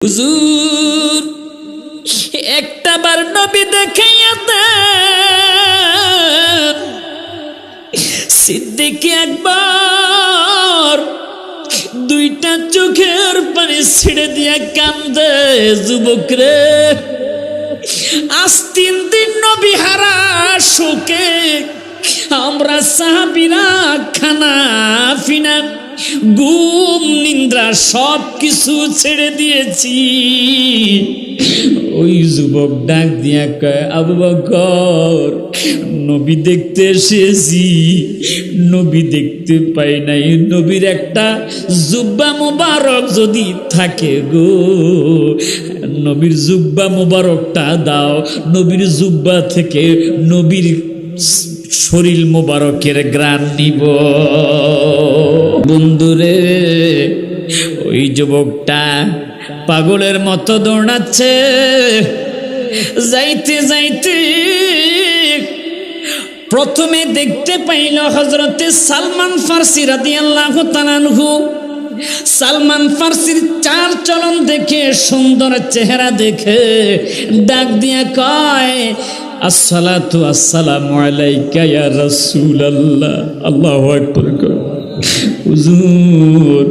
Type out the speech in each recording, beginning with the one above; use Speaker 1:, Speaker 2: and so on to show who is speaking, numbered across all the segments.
Speaker 1: হুজুর একটা বার নবী দেখাইয়া দেন। সিদ্দিক একবার দুইটা চোখের পানি ছেড়ে দিয়া কান্দে, যুবক রে আজ 3 দিন নবী হারা শোকে আমরা সাহাবীরা খানা ফিনা ঘুম নিদ্রা সব কিছু ছেড়ে দিয়েছি। ওই যুবক ডাক দিয়া কয়, আবু বকর নবী দেখতে এসেছি, নবী দেখতে পাই নাই, নবীর একটা জুব্বা মুবারক যদি থাকে গো, নবীর জুব্বা মুবারকটা দাও, নবীর জুব্বা থেকে নবীর শরীর মোবারকের গ্রাণ নিব। বন্ধুরে ওই যুবকটা পাগলের মতো দৌড়াচ্ছে, যাইতে যাইতে প্রথমে দেখতে পাইল হযরতে সালমান ফার্সি রাদিয়াল্লাহু তাআলা আনহু। সালমান ফার্সির চাল চলন দেখে, সুন্দর চেহারা দেখে ডাক দিয়া কয়, আসসালাতু আসসালামু আলাইকা ইয়া রাসূলুল্লাহ। আল্লাহু আকবার। হুজুর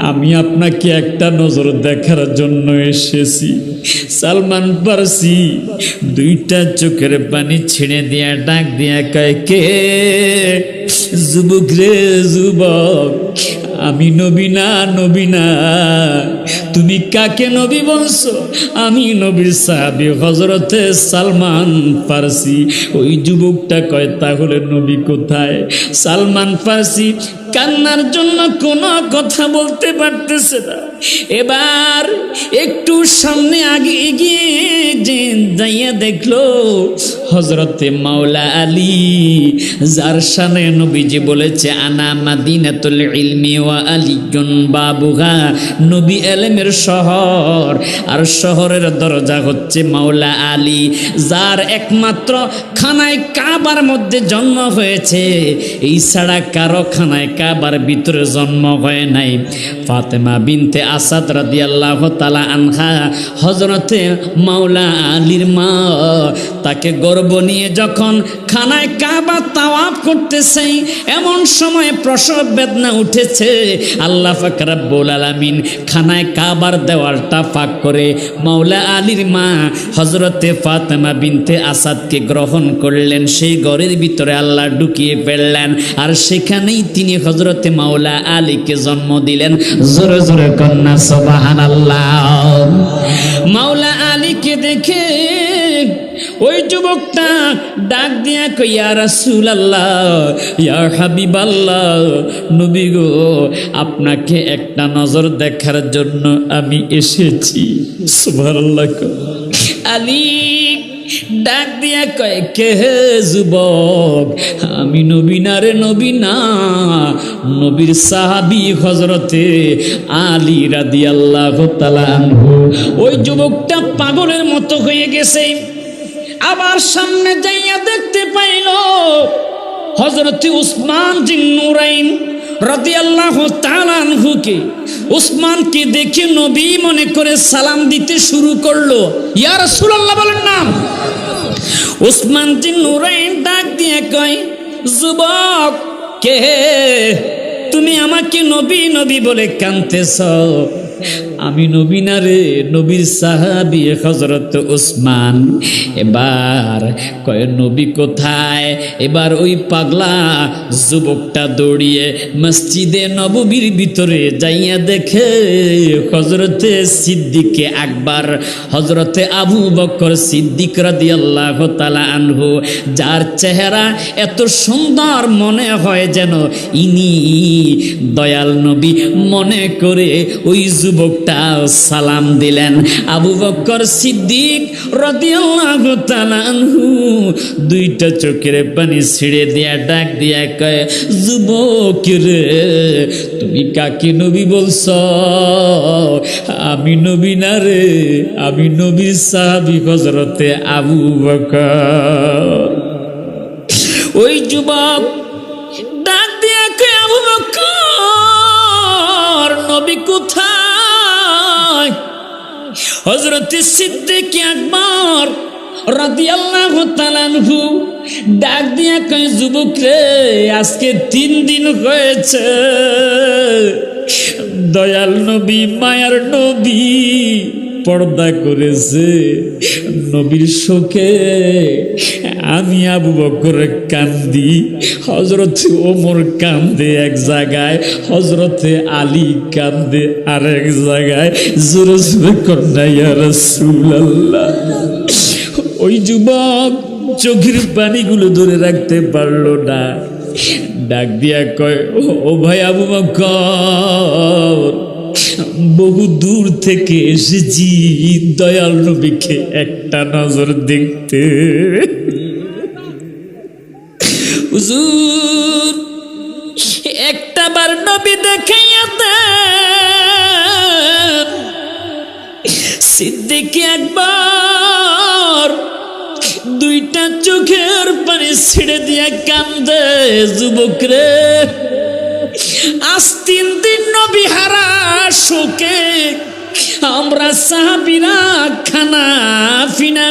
Speaker 1: আমি আপনাকে একটা নজর দেখার জন্য এসেছি। সালমান ফার্সি দুইটা চোখের পানি ছেড়ে দিয়া ডাক দিয়া কয়, কে? যুবক রে যুবক, আমি নবী না, নবী না। তুমি কাকে নবী বলছো? আমি নবীর সাহাবী হযরতে সালমান ফার্সি। ওই যুবকটা কয়, তাহলে নবী কোথায়? সালমান ফার্সি কান্নার জন্য কোনো কথা বলতে পারতেছে না। এবার একটু সামনে আগে এগিয়ে যাইয়া দেখলো হযরতে মাওলা আলী, যার শানে নবীজি বলেছে আনা মাদিনাতুল ইলমি ওয়া আলিয়ুন বাবুহা, নবী ইলমের শহর আর শহরের দরজা হচ্ছে মাওলা আলী, যার একমাত্র খানায় কাবার মধ্যে জন্ম হয়েছে। এই ছাড়া কারো খানায় কাবার ভিতরে জন্ম হয় নাই। ফাতেমা বিনতে আসাদ রাদিয়াল্লাহু তাআলা আনহা হযরতে মাওলা আলীর মা, তাকে গর্ভ নিয়ে যখন খানায় কাবা তাওয়াফ করতেছে, এমন সময় প্রসব বেদনা উঠেছে। আল্লাহ পাক রব্বুল আলামিন খানায় কাবার দেওয়ালটা ফাঁক করে মাওলা আলীর মা হযরতে ফাতেমা বিনতে আসাদকে গ্রহণ করলেন। সেই ঘরের ভিতরে আল্লাহ ঢুকিয়ে ফেললেন, আর সেখানেই তিনি হযরতে মাওলা আলীকে জন্ম দিলেন। জোরে জোরে কন্যা সুবহানাল্লাহ। মাওলা আলীকে দেখে ওই যুবকটা ডাক দিয়া কই, ইয়া রাসূলুল্লাহ, ইয়া হাবিবাল্লাহ, নবী গো আপনাকে একটা নজর দেখার জন্য আমি এসেছি। সুবহানাল্লাহ। আলী ডাক দিয়া কয়, কে যুবক? আমি নবী না রে, নবী না, নবীর সাহাবী হযরতে আলী রাদিয়াল্লাহু তাআলা আনহু। ওই যুবকটা পাগলের মতো হয়ে গেছে। আবার সামনে যাইয়া দেখতে পাইল হযরতে উসমান জিন নুরাইন রাদিয়াল্লাহু তাআলা আনহুকে। উসমানকে দেখে নবী মনে করে সালাম দিতে শুরু করলো। ইয়া রাসূলুল্লাহ বলেন না। উসমান জিন নুরাইন ডাক দিয়ে কয়, যুবক কে? তুমি আমাকে নবী নবী বলে কাঁদতেছ? আমি নবী না রে, নবীর সাহাবী হযরত উসমান। এবার কয়, নবী কোথায়? এবার ওই পাগলা যুবকটা দৌড়িয়ে মসজিদে নববীর ভিতরে যাইয়া দেখে হযরতে সিদ্দিকে আকবর, হযরতে আবু বকর সিদ্দিক রাদিয়াল্লাহু তাআলা আনহু, যার চেহারা এত সুন্দর মনে হয় যেন ইনি দয়াল নবী, মনে করে ওই যুবকটা সালাম দিলেন। আবু বকর সিদ্দিক রাদিয়াল্লাহু তাআলা আনহু দুইটা চোখের পানি ছেড়ে দিয়া ডাক দিয়া কয়, যুবক রে তুমি কাকে নবী বলছ? আমি নবী না রে, আমি নবীর সাহাবী হযরতে আবু বকর। ওই যুবক ডাক দিয়া কয়, আবু বকর নবী কোথায়? হযরত সিদ্দিক আকবর রাদিয়াল্লাহু তাআলা আনহু ডাক দিয়া কয়, যুবক রে, আজকে 3 দিন হয়েছে দয়াল নবী, মায়ার নবী পর্দা করেছে। নবীর শোকে আমি আবু বকর কান্দি, হযরত ওমর কান্দে এক জায়গায়, হযরত আলী কান্দে আরেক জায়গায়। জোরে জোরে কন্যা ইয়া রাসূলুল্লাহ। ওই যুবক চোখের পানিগুলো ধরে রাখতে পারলো না, ডাক দিয়া কয়, ও ভাই আবু বকর, বহু দূর থেকে এসেছি দয়াল নবীকে একটা নজর দেখতে। হুজুর, একটা বার নবী দেখাইয়া দেন। সিদ্দিক আকবর 2টা চোখের পানি ছেড়ে দিয়া কান্দে। যুবক রে, আজ 3 দিন নবী হারা শোকে আমরা সাহাবীরা খানা পিনা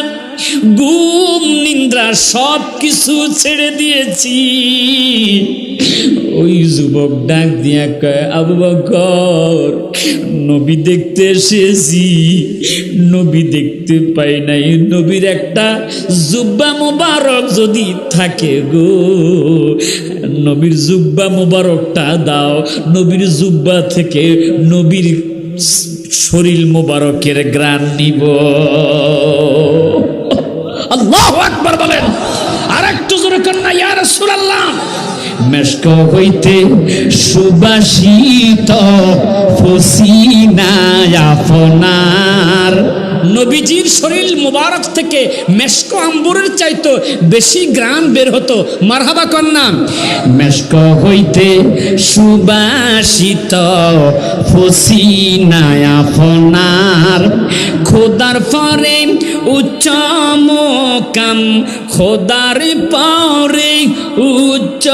Speaker 1: ঘুম নিদ্রা সব কিছু ছেড়ে দিয়েছি। ওই যুবক ডাক দিয়া কয়, আবু বকর, নবী দেখতে এসেছি, নবী দেখতে পাই নাই। নবীর একটা জুব্বা মুবারক যদি থাকে গো, নবীর জুব্বা মুবারকটা দাও, নবীর জুব্বা থেকে নবীর শরীর মুবারকের গ্রাণ নিব। আল্লাহু আকবার বলেন। আর একটু জোরে কন্যা ইয়া রাসূলুল্লাহ। মেশক হইতে সুবাসিত ফসিনা আপনার, নবীজির শরীর মুবারক থেকে মেশক আম্বরের চাইতো বেশি গ্রাম বের হতো। মারহাবা কন্যা। মেশক হইতে সুবাসিত ফসিনা আপনার, খোদার পরে উচ্চ মোকাম, খোদার পরে উচ্চ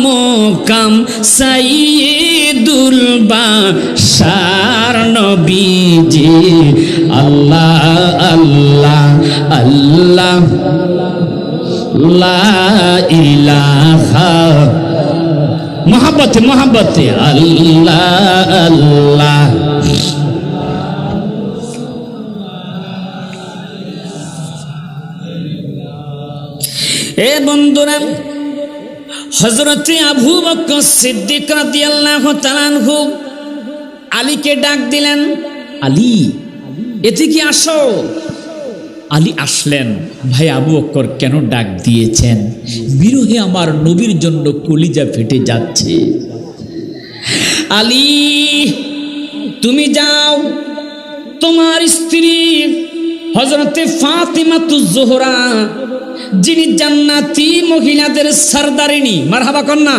Speaker 1: মোকাম, সাইয়্যিদুল বাশার নবীজি। আল্লাহ আল্লাহ আল্লাহ লা ইলাহা, মোহাব্বতে মোহাব্বতে আল্লাহ আল্লাহ। এ বন্ধুরা, হযরতে আবু বকর সিদ্দিক রাদিয়াল্লাহু তাআলা আনহু আলীকে ডাক দিলেন, আলী এদিকে আসো। আলী আসলেন। ভাই আবু বকর কেন ডাক দিয়েছেন? বিরহে আমার নবীর জন্য কলিজা ফেটে যাচ্ছে। আলী, তুমি যাও, তোমার স্ত্রী হযরতে ফাতিমাতুজ জোহরা, যিনি জান্নাতি মহিলাদের সরদারিনী, মারহাবা কন্যা,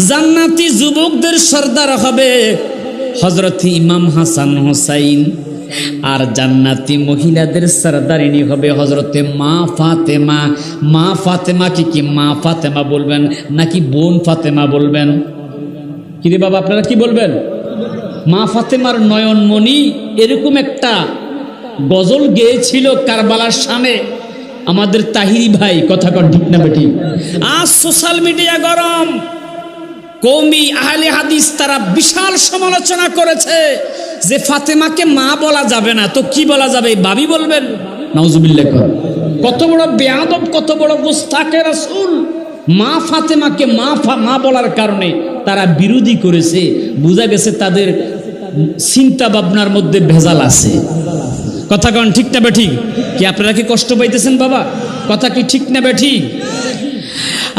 Speaker 1: জান্নাতি যুবকদের সরদার হবে হযরত ইমাম হাসান হোসাইন, আর জান্নাতি মহিলাদের সরদারিনী হবে হযরতে মা ফাতেমা। মা ফাতেমা কি মা ফাতেমা বলবেন নাকি বোন ফাতেমা বলবেন? কি রে বাবা, আপনারা কি বলবেন? মা ফাতেমার নয়নমণি এরকম একটা গজল গেয়েছিল কারবালার সামনে আমাদের তাহিরি ভাই। কথা কন ঠিক না বেটি? আজ সোশ্যাল মিডিয়া গরম, কওমি আহলে হাদিস তারা বিশাল সমালোচনা করেছে যে ফাতেমাকে মা বলা যাবে না, তো কি বলা যাবে? বাবি বলবেন? নাউজুবিল্লাহ। কত বড় বেয়াদব, কত বড় মুস্তাকে রাসূল। মা ফাতেমাকে মা বলার কারণে তারা বিরোধী করেছে। বোঝা গেছে তাদের চিন্তা ভাবনার মধ্যে ভেজাল আছে। কথা কন ঠিক না বেঠিক? কি আপনারা কি কষ্ট পাইতেছেন বাবা? কথা কি ঠিক না বেঠিক?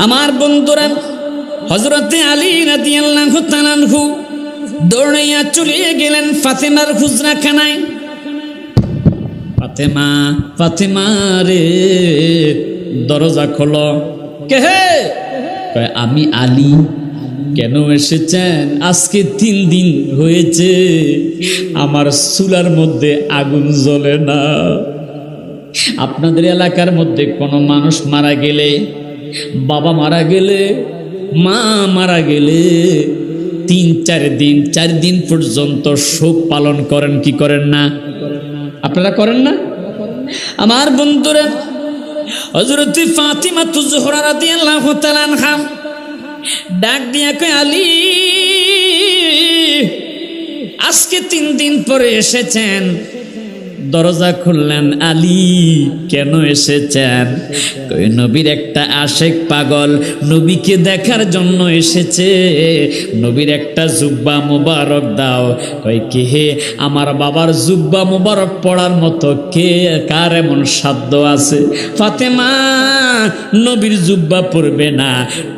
Speaker 1: আমার বন্ধুরা, হযরতে আলী রাদিয়াল্লাহু তাআলা আনহু দৌড়াইয়া চলে গেলেন ফাতেমার হুজরাখানায়। ফাতেমা, ফাতেমা রে, দরজা খোলো। কে হে? কয় আমি আলী। কেন এসেছেন? আজকে 3 দিন হয়েছে আমার চুলার মধ্যে আগুন জ্বলে না। আপনাদের এলাকার মধ্যে কোনো মানুষ মারা গেলে, বাবা মারা গেলে, মা মারা গেলে চার দিন পর্যন্ত শোক পালন করেন, কি করেন না? আপনারা করেন না? আমার বন্ধুরা, হযরত ফাতিমা তুজহরা রাদিয়াল্লাহু তাআলা আনহা ডাক দিয়া কয়, আলী আজকে 3 দিন পরে এসেছেন। দরজা খুললেন, আলী কেন এসেছেন? কই নবীর একটা আশেক পাগল নবীকে দেখার জন্য এসেছে, নবীর একটা জুব্বা মুবারক দাও। কই কে হে? আমার বাবার জুব্বা মুবারক পড়ার মতো কে, কার এমন সাধ্য আছে? ফাতেমা নবীর জুব্বা পরবে না,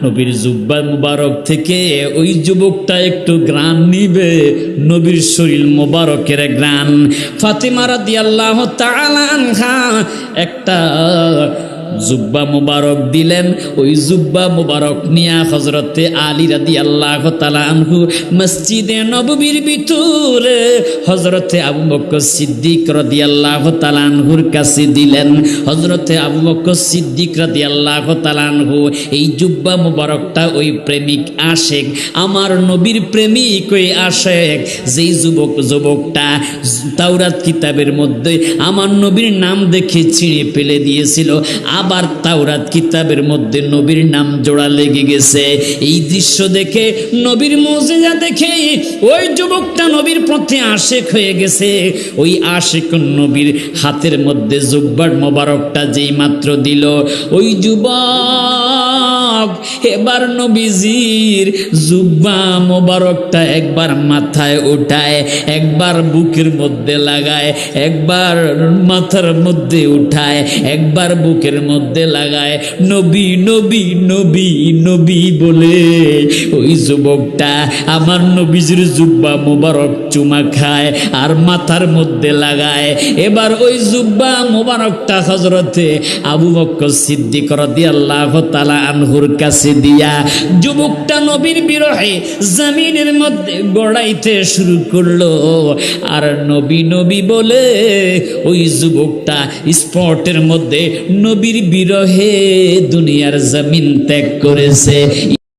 Speaker 1: নবীর জুব্বা মুবারক থেকে ওই যুবকটা একটু ঘ্রাণ নিবে, নবীর শরীর মুবারকের ঘ্রাণ। ফাতেমা রাদিয়াল্লাহু তাআলা আনহা একটা জুব্বা মুবারক দিলেন। ওই জুব্বা মুবারক নিয়া হযরতে আলী রাদিয়াল্লাহু তাআলা আনহু মসজিদে নববীর ভিতরে হযরতে আবু বকর সিদ্দিক রাদিয়াল্লাহু তাআলা আনহুর কাছে দিলেন। হযরতে আবু বকর সিদ্দিক রাদিয়াল্লাহু তাআলা আনহু এই জুব্বা মুবারকটা ওই প্রেমিক আশেক, আমার নবীর প্রেমিক ওই আশেক, যেই যুবকটা তাওরাত কিতাবের মধ্যে আমার নবীর নাম দেখে ছিঁড়ে ফেলে দিয়েছিল, আবার তাওরাত কিতাবের মধ্যে নবীর নাম জোড়া লেগে গেছে। এই দৃশ্য দেখে, নবীর মুজিজা দেখে ওই যুবকটা নবীর প্রতি আশেক হয়ে গেছে। ওই আশেক নবীর হাতের মধ্যে জুব্বার মোবারকটা যেই মাত্র দিল, ওই যুবক এবার নবীজির জুব্বা মোবারকটা একবার মাথায় উঠায়, একবার বুকের মধ্যে লাগায়, একবার মাথার মধ্যে উঠায়, একবার বুকের মধ্যে লাগায়, নবী নবী নবী নবী বলে ওই যুবকটা আমার নবীজির জুব্বা মোবারক চুমা খায় আর মাথার মধ্যে লাগায়। এবার ওই জুব্বা মোবারকটা হযরতে আবু বকর সিদ্দিক রাদিয়াল্লাহু তাআলা আনহুর কাছে দিয়া যুবকটা নবীর বিরহে জমিনের মধ্যে গড়াইতে শুরু করলো। আর নবী নবী বলে ওই যুবকটা স্পটের মধ্যে নবীর বিরহে দুনিয়ার জমিন ত্যাগ করেছে।